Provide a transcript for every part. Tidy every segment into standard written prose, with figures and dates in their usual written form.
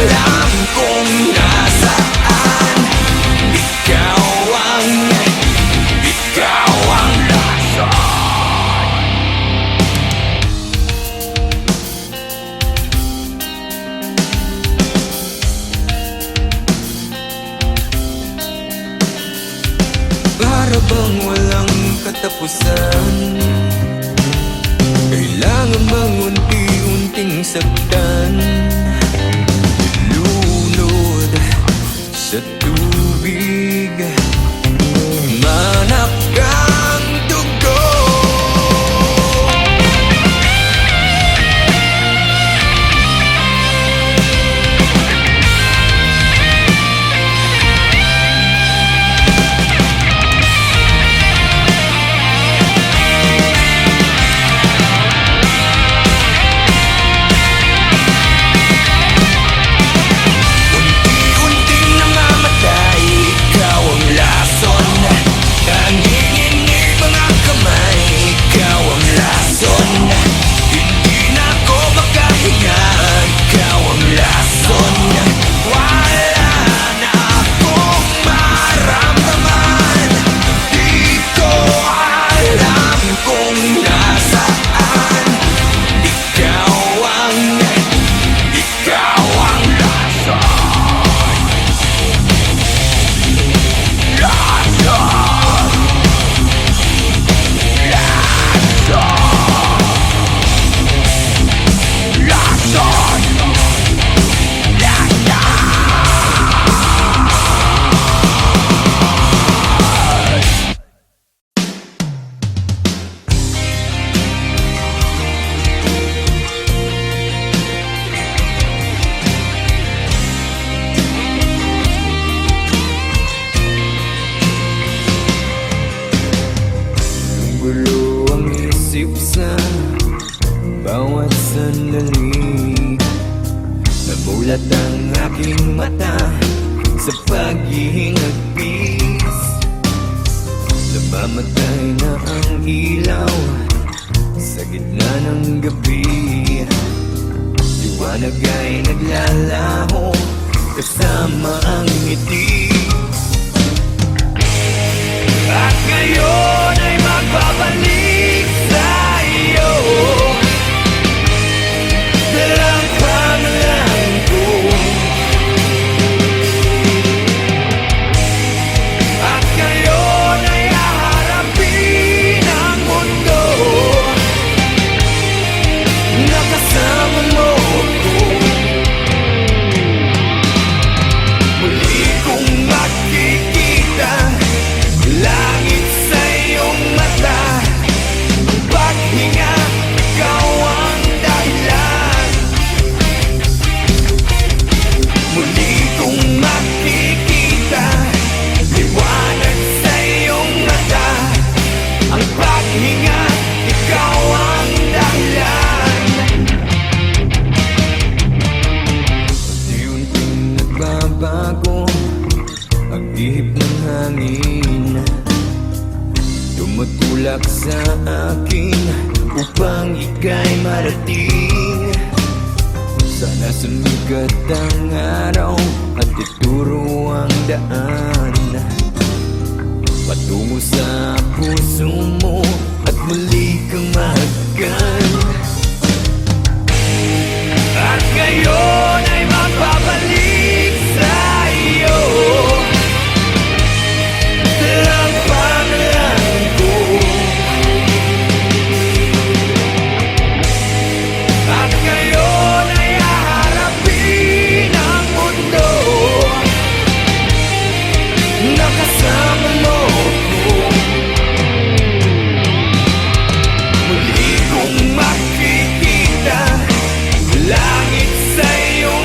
alam kung nasaan. Ikaw ang rason. Para bang walang katapusan, kailangan bang unti-unting saktan, lunod sa tubig, manak ang dugo. Gulo ang isip sa bawat sandali. Namulat ang aking mata sa paghihingagpis. Namamatay na ang ilaw sa gitna ng gabi. Liwanag ay naglalaho kasama ang ngiti. At ngayon ay magbabalik sa iyo. Dalang pangalan ko. At ngayon ay haharapin ang mundo. Nakasama mo ko. Muli kong makikita langit sa iyong mata. Ang paghinga, ikaw ang dahilan. Muli kong makikita liwanag sa iyong mata. Ang paghinga, ikaw ang dahilan. Unti-unting nagbabago ang ihip ng hangin. Tumutulak sa akin upang ika'y marating. Sana sumikat ang araw at ituro ang daan patungo sa puso mo at muli kang mahagkan. At ngayon ay magbabalik sa iyo. Dalang pangalan ko. At ngayon ay haharapin ang mundo. Nakasama mo ko. Muli kong makikita langit sa iyong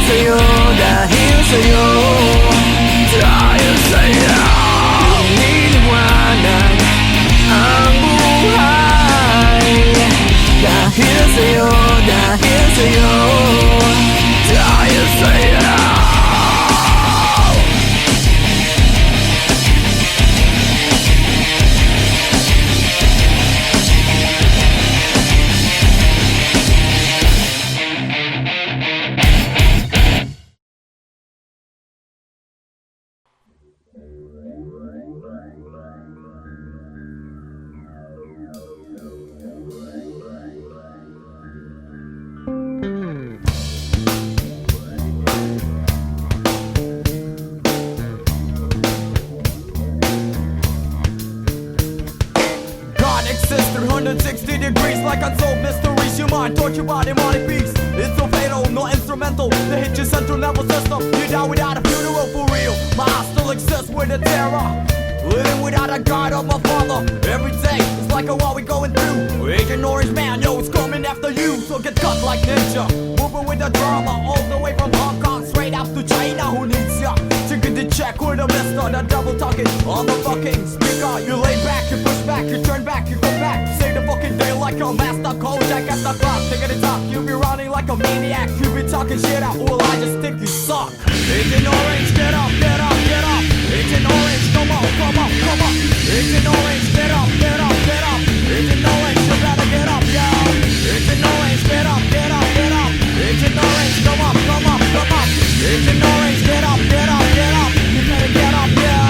sa'yo, dahil sa'yo, dahil sa'yo niliwanag ang buhay. Dahil sa'yo, dahil sa'yo, dahil sa'yo. God exists 360 degrees like unsolved mysteries. Your mind tortured by demonic beats. It's so fatal, no instrumental. They hit your central nervous system. You die without a funeral for real. My heart still exists with a terror. Living without a guide of my father. Every day it's like a war we going through. Agent Orange Man, yo, it's coming after you. So get cut like ninja. Moving with the drama all the way from Hong Kong straight out to China. Who needs ya? Chicken to check with a mister. The double talking on the fucking speaker. You lay back, you push back, you turn back, you come back. Say the fucking day like a master Kojak at the clock. Take it talk, you be running like a maniac. You be talking shit out, well I just think you suck. Agent Orange, get up, get up, get up. Agent Orange, come on, come on, come on. Agent Orange, get up, get up, get up. Agent Orange, you better get up, yo. Agent Orange, get up, get up, get up. Agent Orange, come up, come up, come up. Agent Orange, get up, get up, get up. You better get up, yo.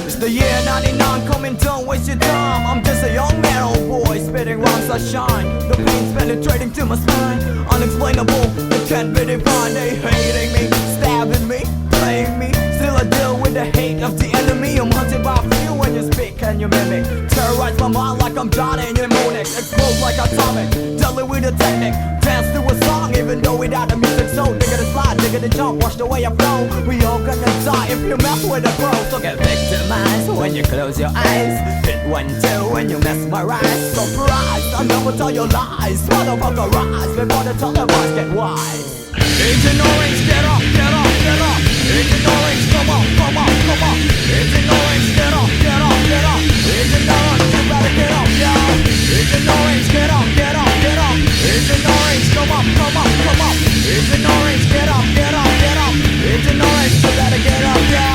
It's the year 99, coming, don't waste your time. I'm just a young man, old boy, spitting rhymes that shine. The pain's penetrating to my spine. Unexplainable, it can't be defined. They hating me, stabbing me, playing me. Still I deal with the hate of the enemy. I'm hunted by few when you speak and you mimic. Terrorize my mind like I'm Johnny mnemonic. Explode like atomic, deadly with a technique. Dance to a song even though without the music. So nigga to slide, nigga to jump, watch the way I flow. We all gonna die if you mess with the pro. So get victimized when you close your eyes. Hit 1-2 when you mesmerize. Surprise, I never tell your lies. Motherfucker rise before the televised get wise. Agent Orange, get up, get up, get up. Agent Orange, come on, come on, come on. Agent Orange, get up, get up, get up. Agent Orange, you better get up, yo. Agent Orange, get up, get up, get up. Agent Orange, come up, come up, come up. Agent Orange, get up, get up, get up. Agent Orange, you better get up, yo.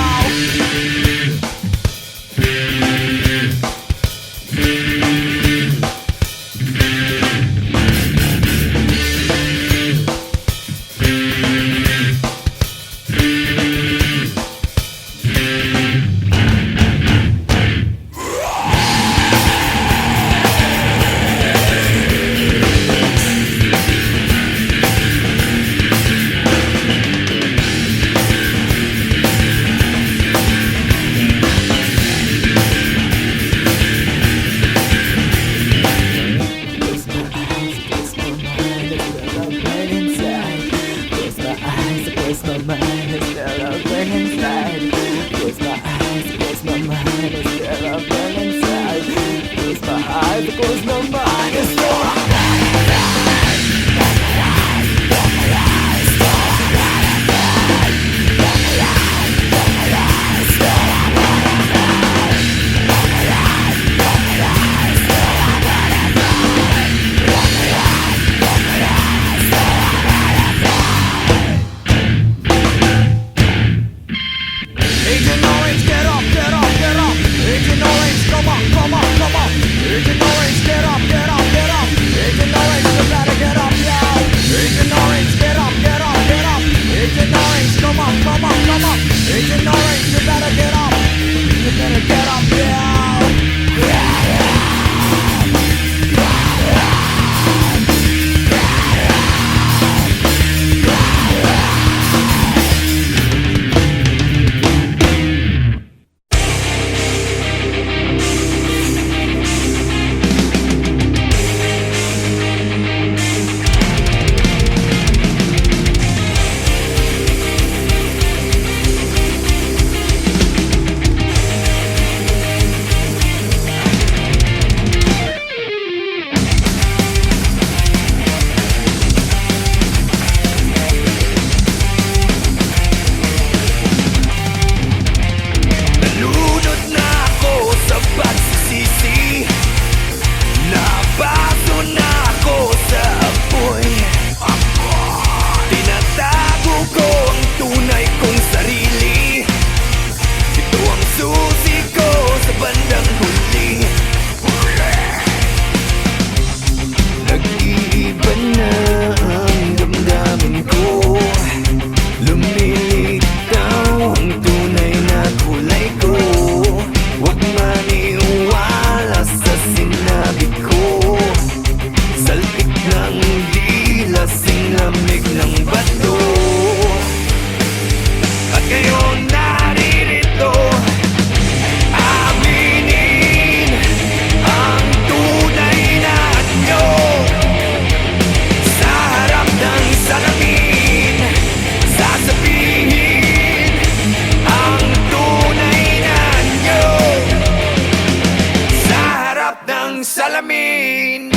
salamin.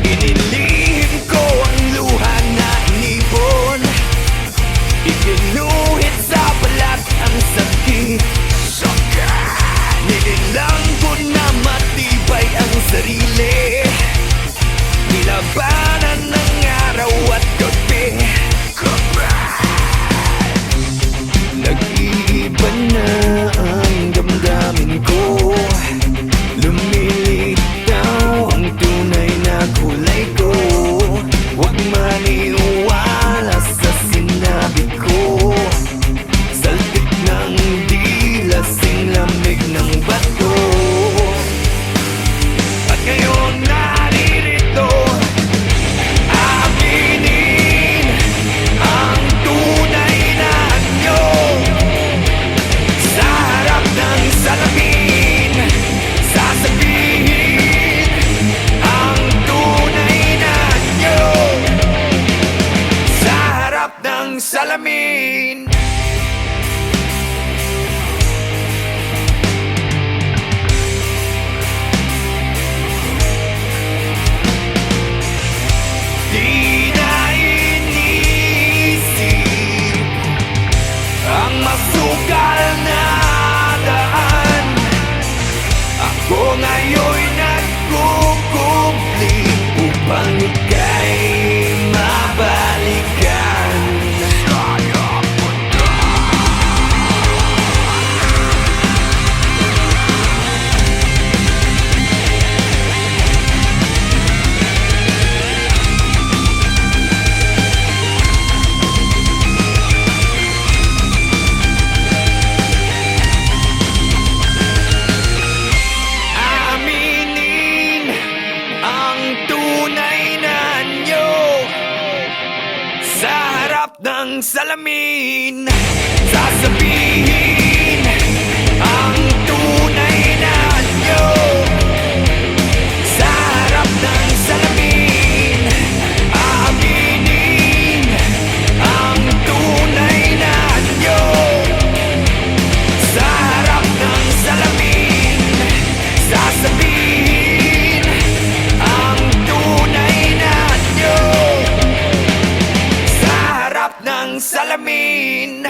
Inilihim ko ang luha na inipon, ikinuhit sa balat ang sakit. Ninilang ko na matibay ang sarili, nilabanan ng araw at gabi. Nag-iiba na ang damdamin ko, lumilitaw ang tunay na kulay ko. Huwag maniwala sa sinabi ko, saltik ng dila, lamig ng bato. At ngayon naririto, aaminin ang tunay na anyo. Sa harap ng salamin, sasabihin ang tunay na anyo. Sa harap ng salamin. Di na inisip ang masukal na daan. Ako ngayon'y nagkukubli upang ika'y mabalikan. Aminin ang tunay na anyo. Sa harap ng salamin, sasabihin ang tunay na anyo. Sa harap ng salamin, aminin ang tunay na anyo. Sa harap ng salamin, sasabihin ang tunay na anyo. Sa harap ng salamin.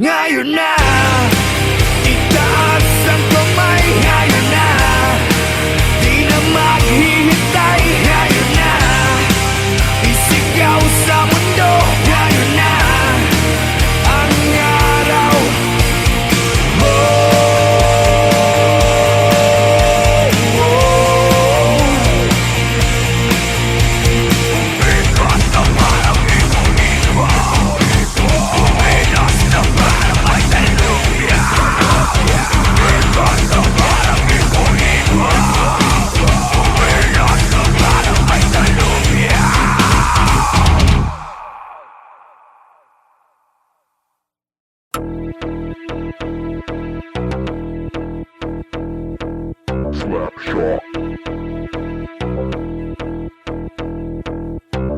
Ngayon na itaas ang kamay. Ngayon na di na maghihintay. Ngayon na isigaw sa mundo. Ngayon na ang araw.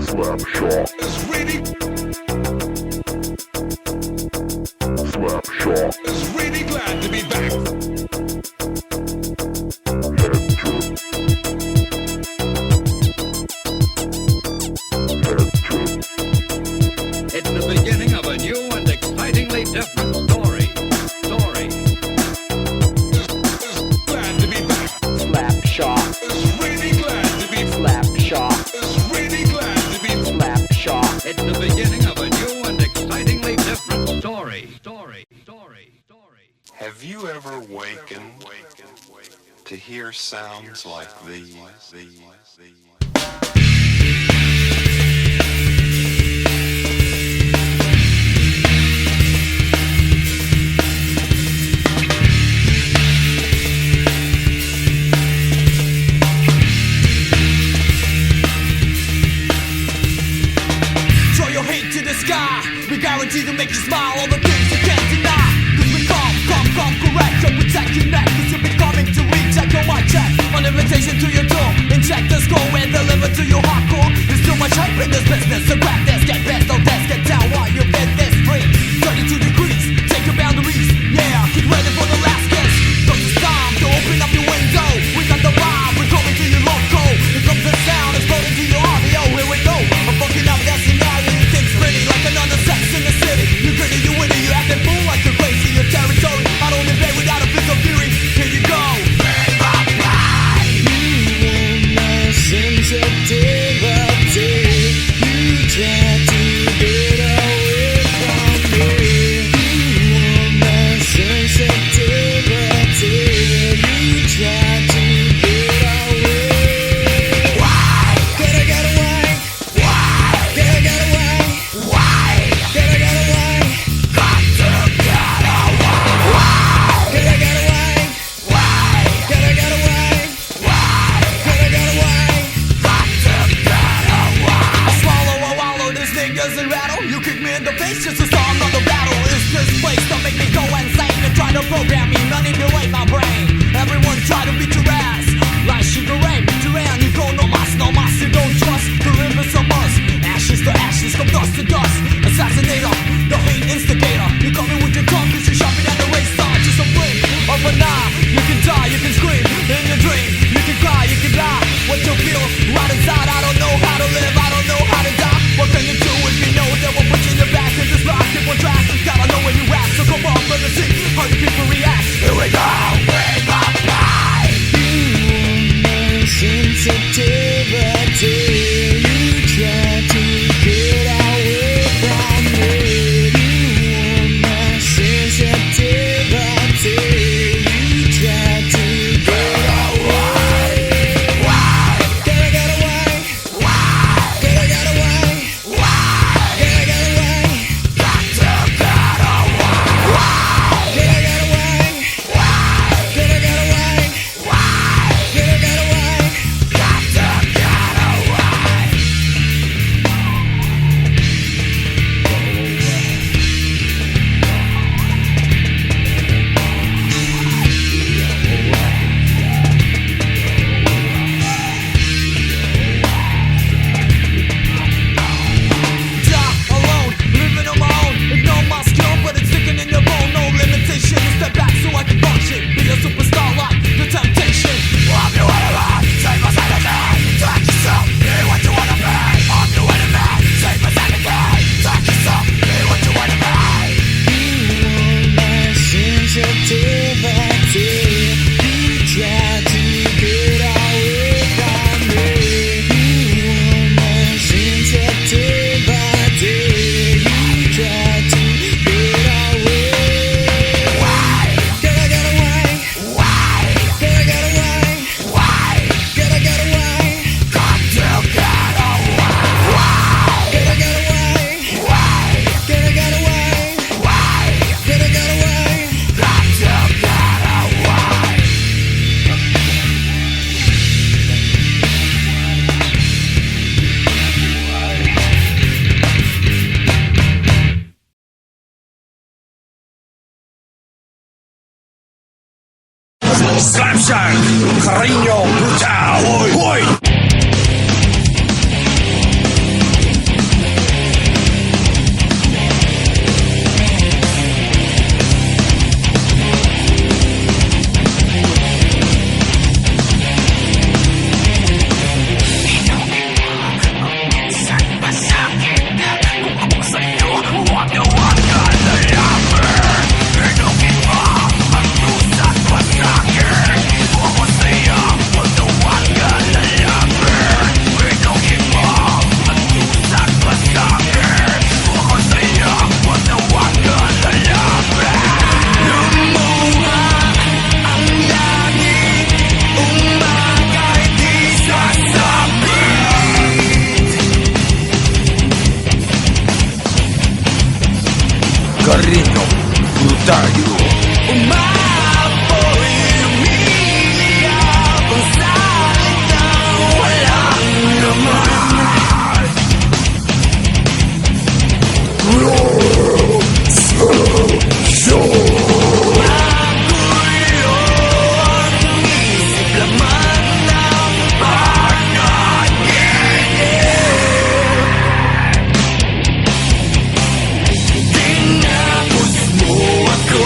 Slapshot is really Slapshot is really glad to be back. It's the beginning of a new and excitingly different story. Glad to be back. Slapshot, Is really glad to be Slapshot, Is really glad to be Slapshot. It's the beginning of a new and excitingly different story. Have you ever wakened to hear sounds like these? Throw your hate to the sky. We guarantee to make you smile. All the things you can't deny. Cause we come correct. So protect your neck. Cause you'll be coming to recheck on my check. On invitation to your door. Inject the score and deliver to your hardcore. There's too much hype in this business. So grab this, get best, don't test, get down while you get this free. 32 degrees, take your boundaries. Yeah, get ready for the last kiss. Cause it's time to open up your window. We got the vibe, we're coming to your loco. Here comes the sound, exploding to your audio. Here we go. I'm fucking up that scenario. You think's pretty like another sex in the city. You gritty, you witty, you acting fool like you're crazy. Your territory, I don't invade without a bit of fury. Here you go. Sensitivity, you try to get away from me. Slapshot, Carino, Brutal, hoy, hoy. Carino, Brutayo. Umapoy, umiiyak ang salitang walang laman. Magulo ang isip, laman ng panaginip. Tinapos mo ako,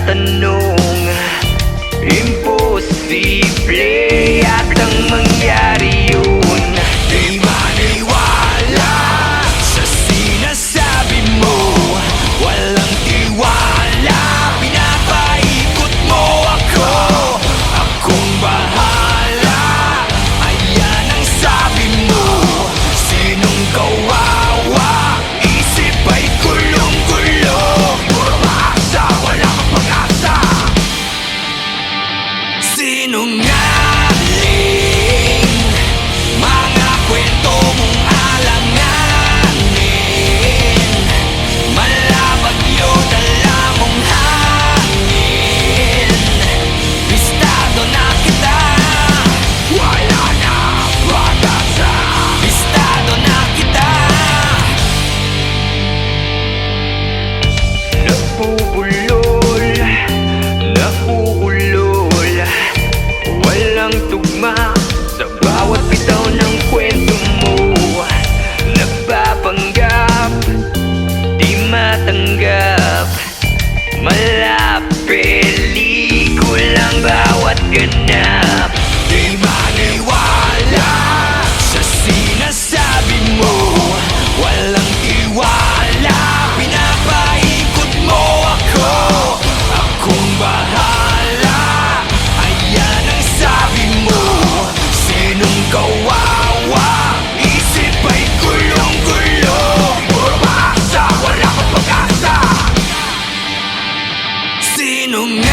tanong, imposible yatang mangyari yun. Di maniwala sa sinasabi mo, walang tiwala, pinapaikot mo ako. Akong bahala, ayan ang sabi mo. Sinong kawawa, isip ay gulong-gulo. Puro maasa, wala kang pag-asa. Sinungaling, mga kwento mong alanganin, malabagyo dala mong hangin. Bistado na kita, wala na pag-asa. Bistado na kita. Napupulol, napuulol, walang tugma sa bawat bitaw ng kwento mo. Nagpapanggap, di matanggap, malapelikulang bawat ganap. Di maniwala sa sinasabi mo, walang tiwala, pinapaikot mo ako. Akong bahala, ayan ang sabi mo. Sinong kawawa, isip ay gulong-gulo. Puro maasa, wala kang pag-asa. Sinungaling,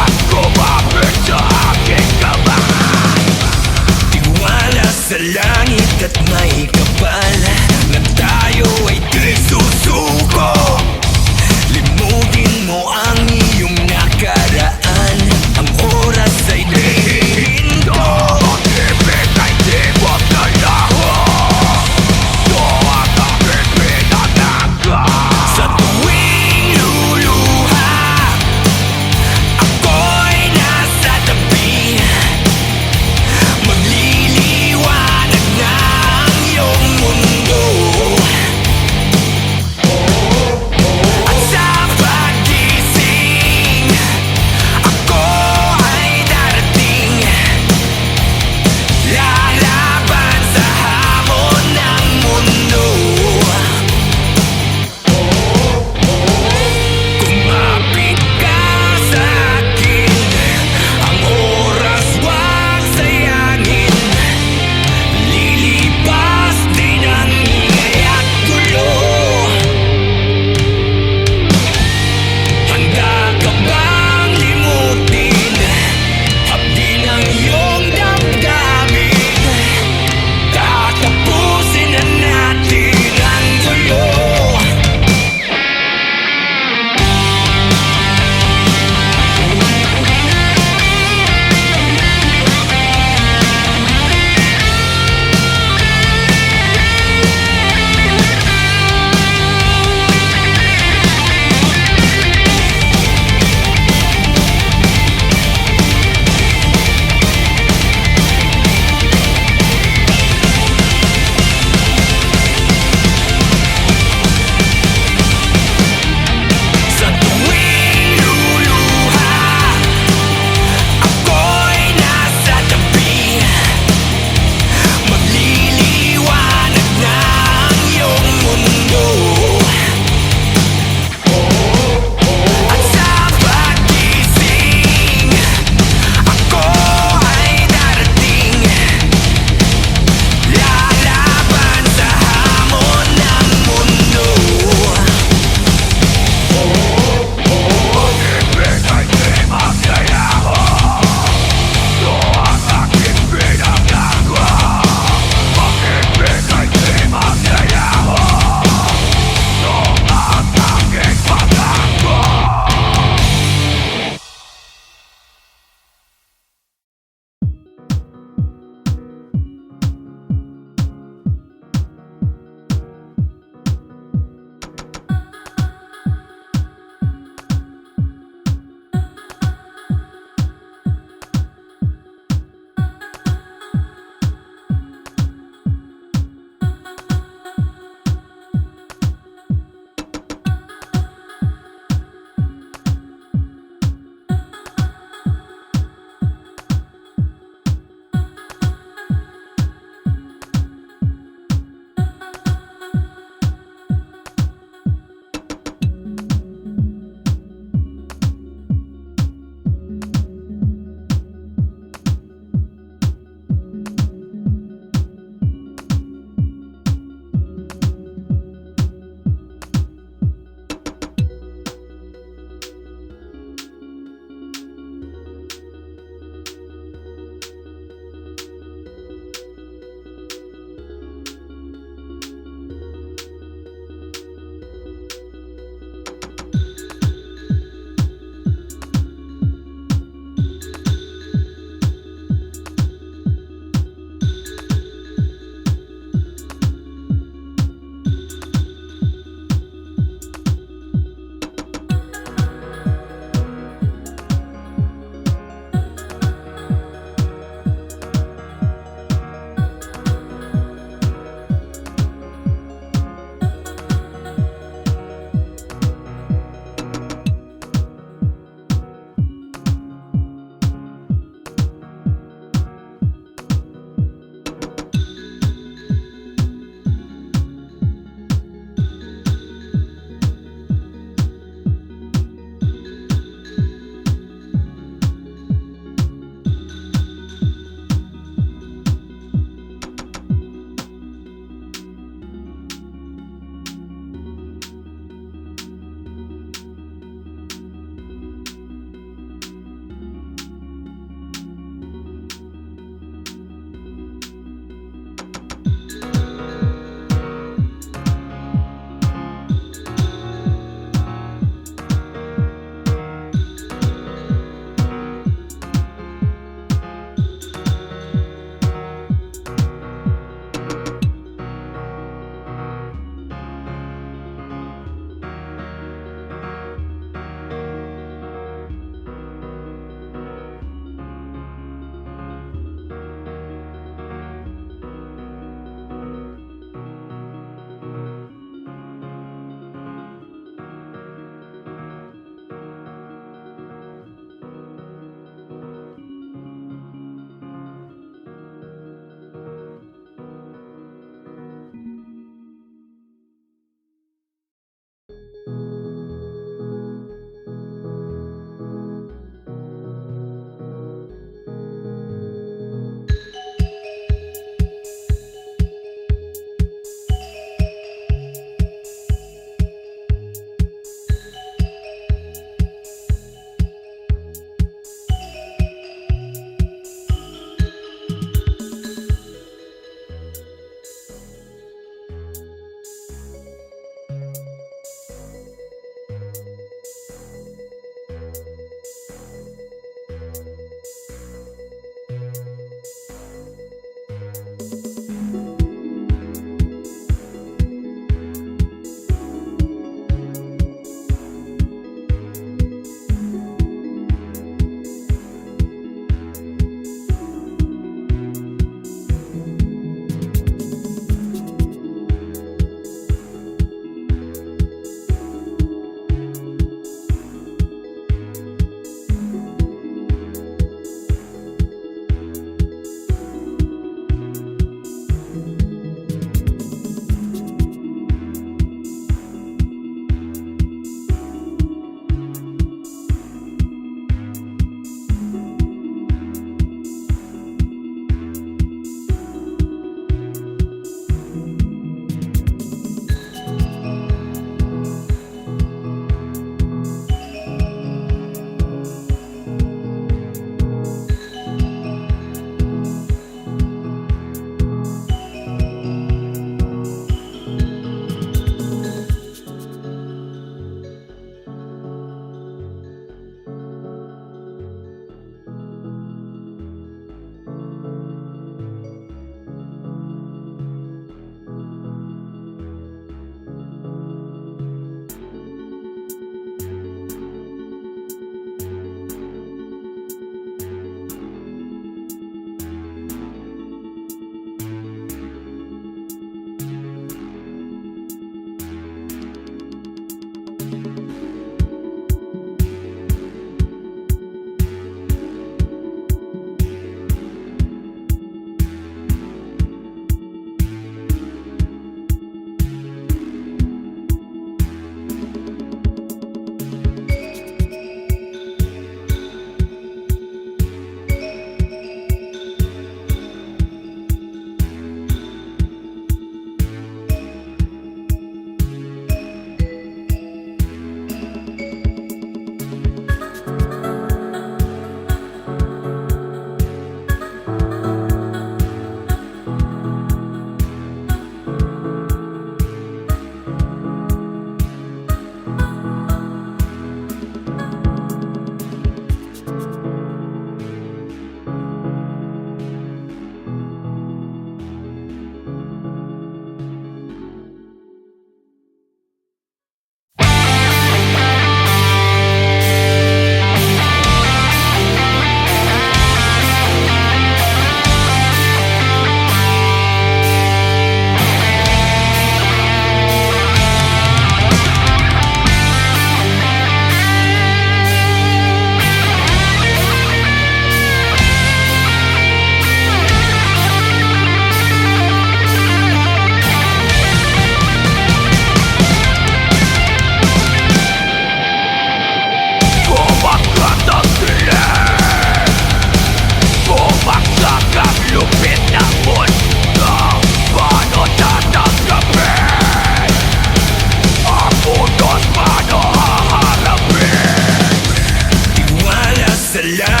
wala